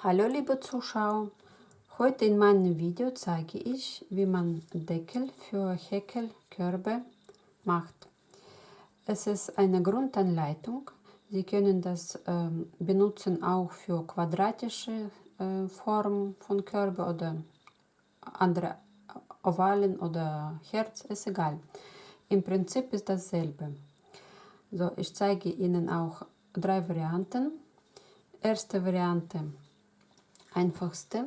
Hallo liebe Zuschauer, heute in meinem Video zeige ich, wie man Deckel für Häkelkörbe macht. Es ist eine Grundanleitung. Sie können das benutzen auch für quadratische Formen von Körbe oder andere Ovalen oder Herz, ist egal. Im Prinzip ist dasselbe. So, ich zeige Ihnen auch 3 Varianten. Erste Variante, einfachste,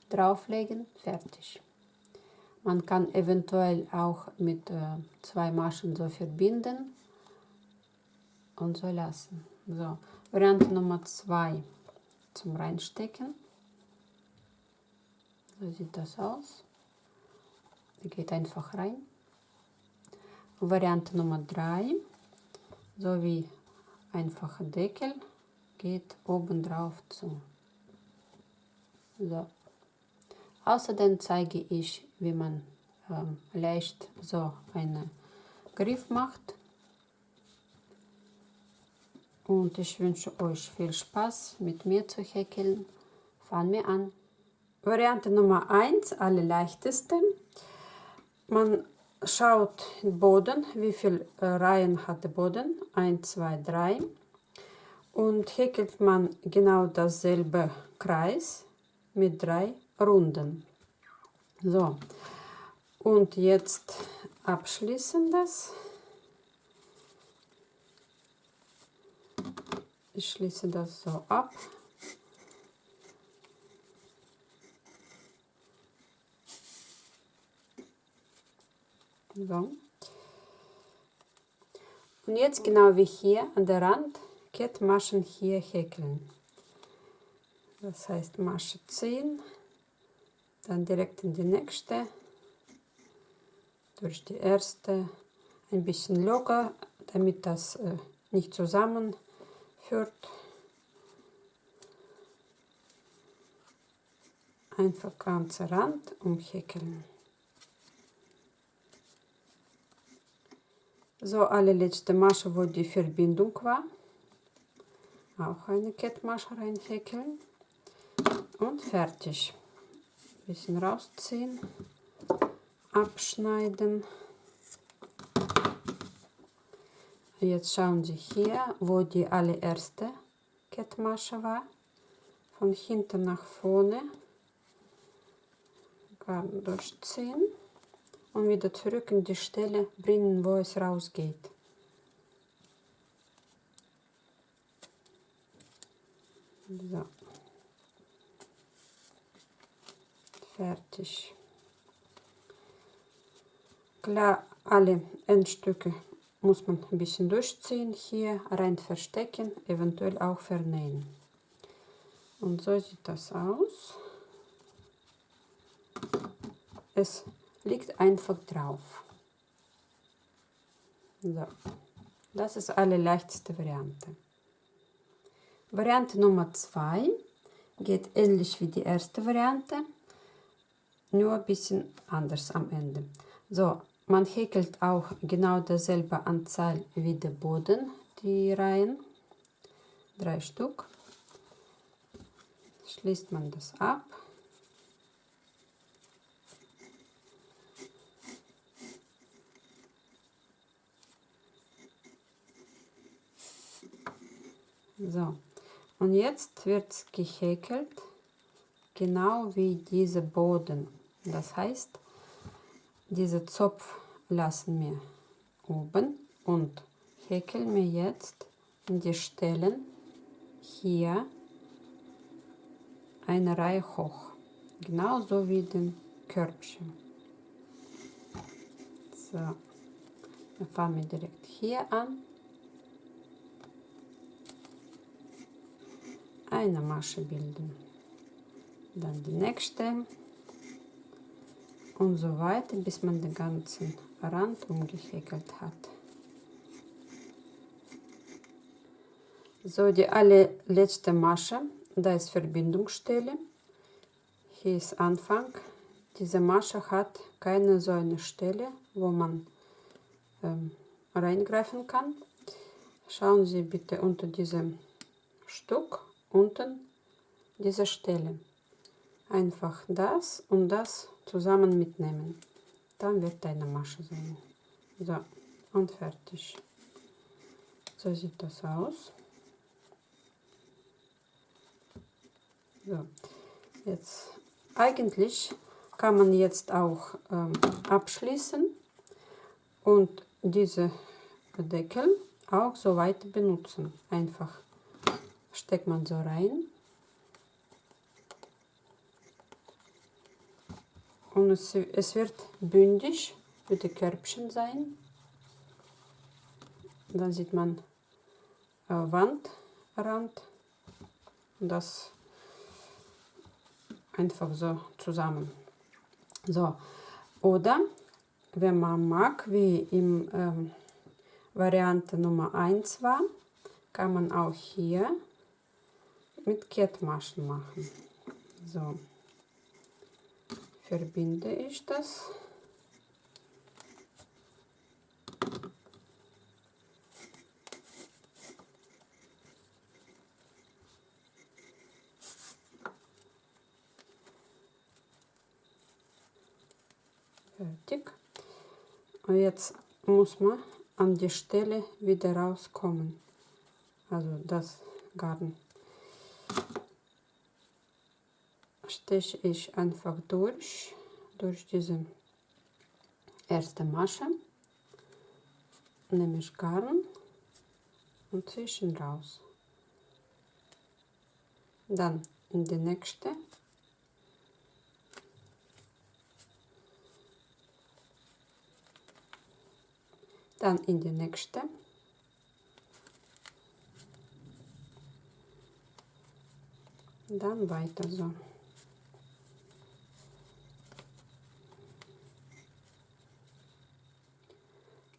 drauflegen, fertig. Man kann eventuell auch mit 2 Maschen so verbinden und so lassen. So, Variante Nummer 2 zum Reinstecken. So sieht das aus. Die geht einfach rein. Variante Nummer 3, so wie einfacher Deckel, geht oben drauf zu. So. Außerdem zeige ich, wie man leicht so einen Griff macht. Und ich wünsche euch viel Spaß mit mir zu häkeln. Fangen wir an. Variante Nummer 1, allerleichteste. Man schaut den Boden, wie viele Reihen hat der Boden. 1, 2, 3. Und häkelt man genau dasselbe Kreis mit 3 Runden. So, und jetzt abschließen das. Ich schließe das so ab. So. Und jetzt genau wie hier an der Rand Kettmaschen hier häkeln. Das heißt Masche ziehen, dann direkt in die nächste, durch die erste ein bisschen locker, damit das nicht zusammenführt. Einfach ganze Rand umhäkeln. So, allerletzte Masche, wo die Verbindung war, auch eine Kettmasche reinhäkeln und fertig. Bisschen rausziehen, abschneiden. Jetzt schauen Sie hier, wo die allererste Kettmasche war, von hinten nach vorne durchziehen und wieder zurück in die Stelle bringen, wo es rausgeht. So. Fertig. Klar, alle Endstücke muss man ein bisschen durchziehen, hier rein verstecken, eventuell auch vernähen. Und so sieht das aus. Es liegt einfach drauf. So. Das ist die leichteste Variante. Variante Nummer 2 geht ähnlich wie die erste Variante, nur ein bisschen anders am Ende. So, man häkelt auch genau dieselbe Anzahl wie der Boden, die Reihen, 3 Stück. Schließt man das ab. So, und jetzt wird es gehäkelt, genau wie dieser Boden. Das heißt, diesen Zopf lassen wir oben und häkeln wir jetzt in die Stellen hier eine Reihe hoch, genauso wie den Körbchen. So, dann fangen wir direkt hier an. Eine Masche bilden, dann die nächste und so weiter, bis man den ganzen Rand umgehäkelt hat. So, die allerletzte Masche, da ist Verbindungsstelle, hier ist Anfang. Diese Masche hat keine so eine Stelle, wo man reingreifen kann. Schauen Sie bitte unter diesem Stück unten diese Stelle. Einfach das und das zusammen mitnehmen. Dann wird deine Masche sein. So, und fertig. So sieht das aus. So, jetzt eigentlich kann man jetzt auch abschließen und diese Deckel auch so weiter benutzen. Einfach steckt man so rein und es wird bündig mit den Körbchen sein. Dann sieht man Wandrand und das einfach so zusammen. So, oder wenn man mag, wie im Variante Nummer 1 war, kann man auch hier mit Kettmaschen machen. So, verbinde ich das. Fertig. Und jetzt muss man an die Stelle wieder rauskommen. Also das Garn steche ich einfach durch diese erste Masche, nehme ich Garn und zwischen raus. Dann in die nächste. Dann in die nächste. Dann weiter so.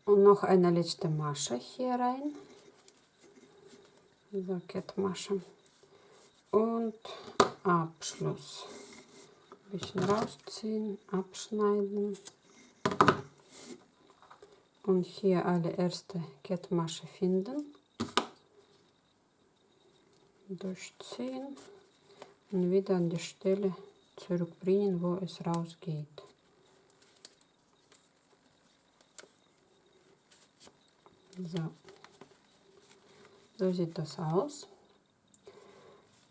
Und noch eine letzte Masche hier rein. So, Kettmasche. Und Abschluss. Ein bisschen rausziehen, abschneiden. Und hier alle erste Kettmasche finden. Durchziehen. Und wieder an die Stelle zurückbringen, wo es rausgeht. So. So sieht das aus.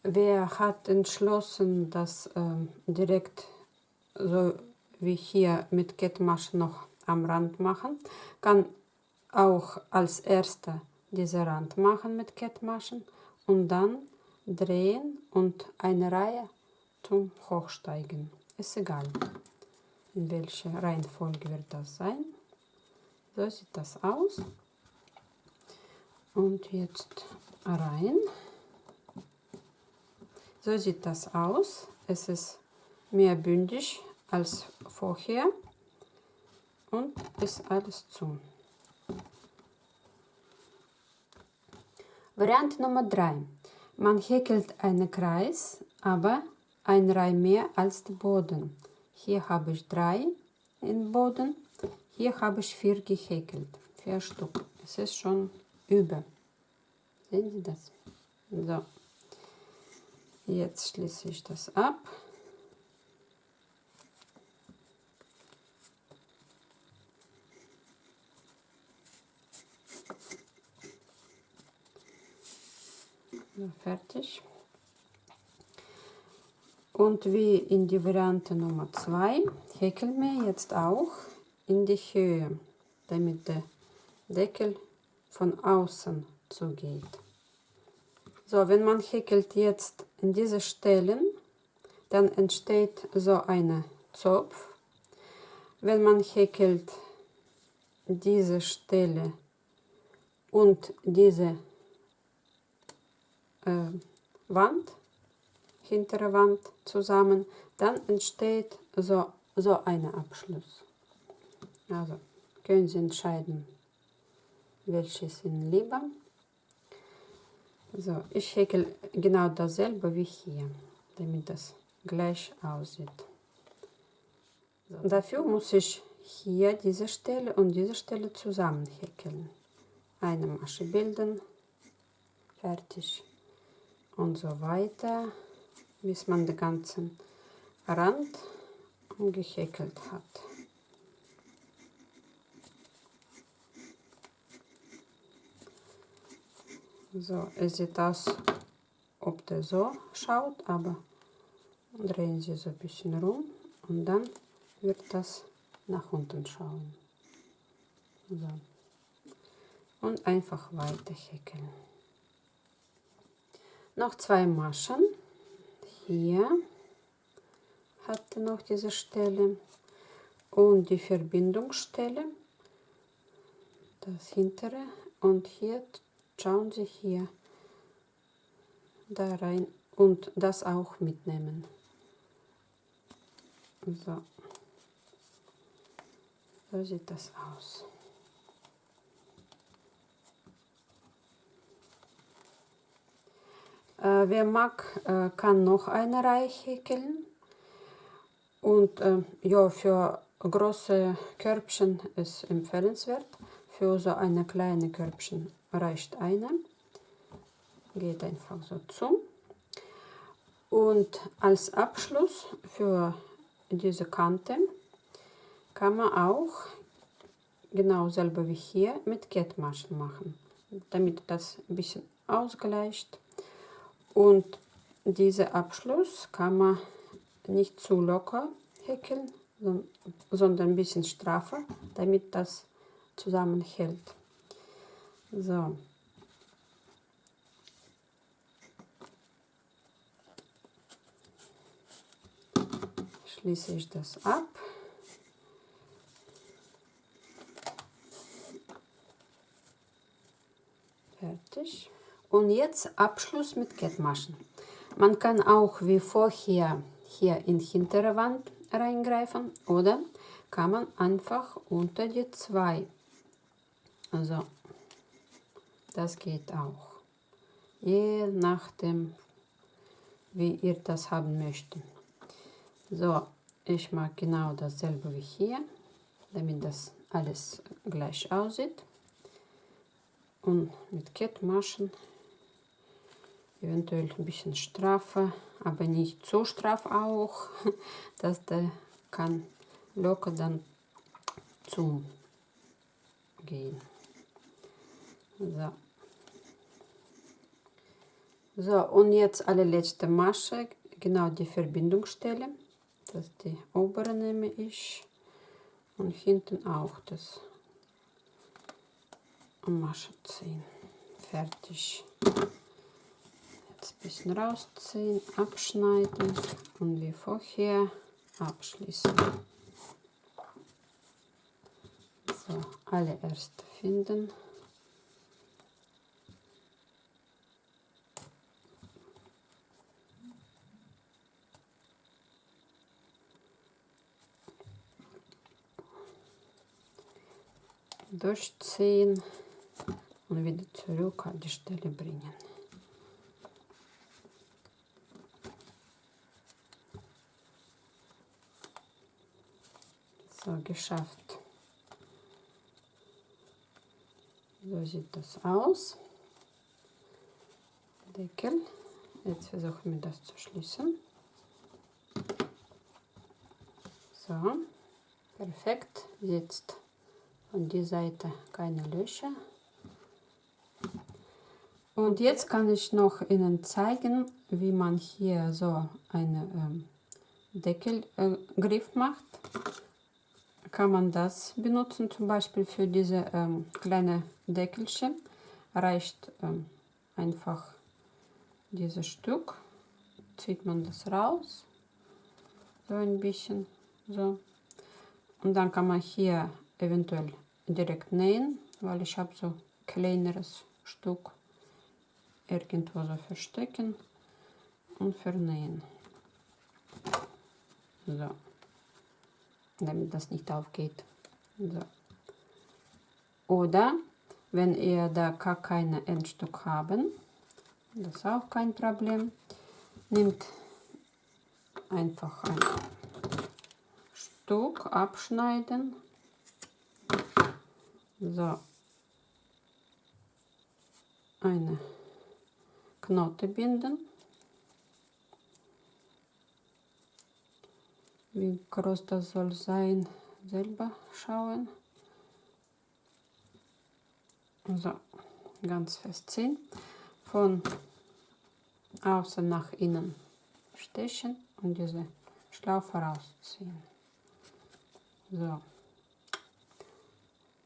Wer hat entschlossen, das direkt so wie hier mit Kettmasche noch am Rand machen, kann auch als erster diesen Rand machen mit Kettmaschen und dann drehen und eine Reihe zum Hochsteigen. Ist egal, in welcher Reihenfolge wird das sein. So sieht das aus. Und jetzt rein. So sieht das aus. Es ist mehr bündig als vorher und ist alles zu. Variante Nummer 3. Man häkelt einen Kreis, aber eine Reihe mehr als der Boden. Hier habe ich 3 im Boden, hier habe ich 4 gehäkelt. 4 Stück. Es ist schon über. Sehen Sie das? So. Jetzt schließe ich das ab. So, fertig. Und wie in die Variante Nummer 2 häkeln wir jetzt auch in die Höhe, damit der Deckel von außen zugeht. So, wenn man häkelt jetzt in diese Stellen, dann entsteht so ein Zopf. Wenn man häkelt diese Stelle und diese Wand, hintere Wand zusammen, dann entsteht so ein Abschluss. Also können Sie entscheiden, welches Ihnen lieber. So, ich häkel genau dasselbe wie hier, damit das gleich aussieht. So, dafür muss ich hier diese Stelle und diese Stelle zusammen häkeln. Eine Masche bilden, fertig. und so weiter, bis man den ganzen Rand umgehäkelt hat. So, es sieht aus, ob der so schaut, aber drehen Sie so ein bisschen rum und dann wird das nach unten schauen. So. Und einfach weiter häkeln. Noch 2 Maschen. Hier hat er noch diese Stelle und die Verbindungsstelle, das hintere, und hier schauen Sie hier da rein und das auch mitnehmen. So, so sieht das aus. Wer mag, kann noch eine Reihe häkeln. Und ja, für große Körbchen ist empfehlenswert. Für so eine kleine Körbchen reicht eine. Geht einfach so zu. Und als Abschluss für diese Kante kann man auch genau selber wie hier mit Kettmaschen machen, damit das ein bisschen ausgleicht. Und dieser Abschluss kann man nicht zu locker häkeln, sondern ein bisschen straffer, damit das zusammenhält. So. Schließe ich das ab. Fertig. Und jetzt Abschluss mit Kettmaschen. Man kann auch wie vorher hier in die hintere Wand reingreifen oder kann man einfach unter die 2. Also das geht auch. Je nachdem, wie ihr das haben möchtet. So, ich mache genau dasselbe wie hier, damit das alles gleich aussieht. Und mit Kettmaschen eventuell ein bisschen straffer, aber nicht zu straff auch, dass der kann locker dann zum gehen. So. So, und jetzt allerletzte Masche, genau die Verbindungsstelle. Das die obere nehme ich und hinten auch das Masche ziehen. Fertig. Jetzt ein bisschen rausziehen, abschneiden und wie vorher abschließen. So, alle erst finden. Durchziehen und wieder zurück an die Stelle bringen. So, geschafft. So sieht das aus. Deckel. Jetzt versuchen wir das zu schließen. So, perfekt. Jetzt von der Seite keine Löcher. Und jetzt kann ich noch Ihnen zeigen, wie man hier so einen Deckelgriff macht. Kann man das benutzen, zum Beispiel für diese kleine Deckelchen. Reicht einfach dieses Stück, zieht man das raus, so ein bisschen, so. Und dann kann man hier eventuell direkt nähen, weil ich habe so kleineres Stück irgendwo so verstecken und vernähen. So. Damit das nicht aufgeht. So. Oder wenn ihr da gar keine Endstück haben, das ist auch kein Problem, nehmt einfach ein Stück, abschneiden. So. Eine Knoten binden. Wie groß das soll sein, selber schauen. So, ganz festziehen. Von außen nach innen stechen und diese Schlaufe rausziehen. So,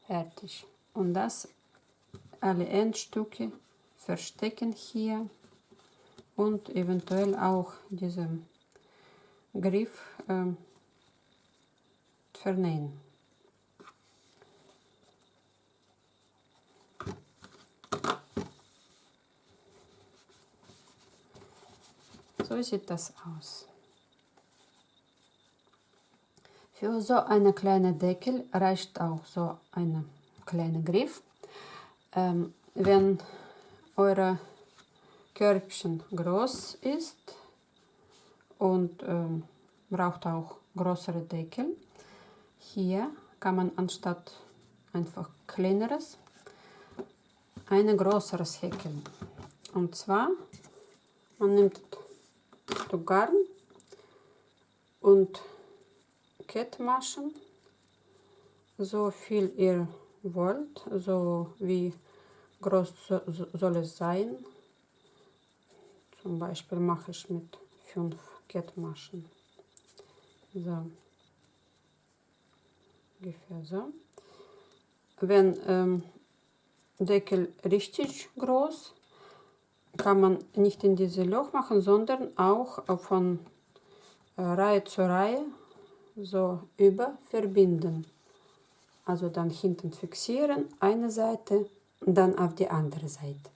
fertig. Und das alle Endstücke verstecken hier und eventuell auch diesen Griff vernähen. So sieht das aus. Für so eine kleine Deckel reicht auch so eine kleine Griff. Wenn eure Körbchen groß ist und braucht auch größere Deckel, hier kann man anstatt einfach kleineres ein größeres häkeln. Und zwar man nimmt Stück Garn und Kettmaschen, so viel ihr wollt, so wie groß soll es sein. Zum Beispiel mache ich mit 5 Kettmaschen. So. Ungefähr so. Wenn Deckel richtig groß, kann man nicht in dieses Loch machen, sondern auch von Reihe zu Reihe so über verbinden. Also dann hinten fixieren, eine Seite und dann auf die andere Seite.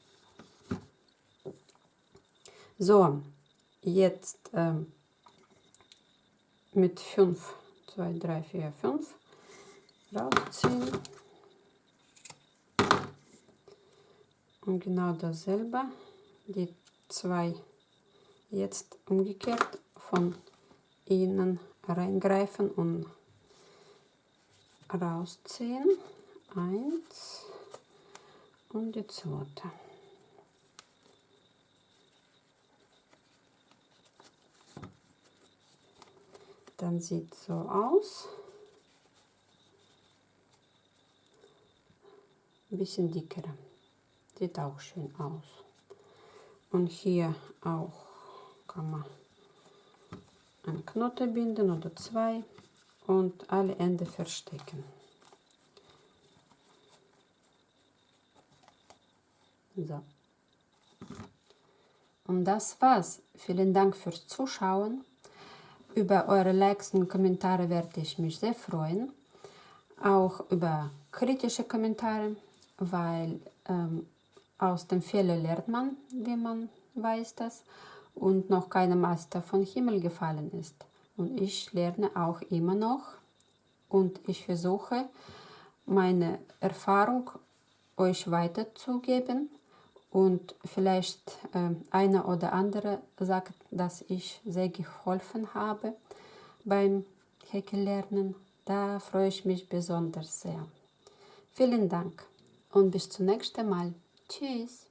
So, jetzt mit 5, 2, 3, 4, 5 rausziehen. Und genau dasselbe, die 2 jetzt umgekehrt von innen reingreifen und rausziehen. 1 und die zweite. Dann sieht so aus. Ein bisschen dicker. Sieht auch schön aus. Und hier auch kann man einen Knoten binden oder 2 und alle Enden verstecken. So. Und das war's. Vielen Dank fürs Zuschauen. Über eure Likes und Kommentare werde ich mich sehr freuen. Auch über kritische Kommentare, weil aus dem Fehler lernt man, wie man weiß das, und noch keine Meister vom Himmel gefallen ist. Und ich lerne auch immer noch und ich versuche, meine Erfahrung euch weiterzugeben. Und vielleicht einer oder andere sagt, dass ich sehr geholfen habe beim Häkellernen. Da freue ich mich besonders sehr. Vielen Dank und bis zum nächsten Mal. Tschüss.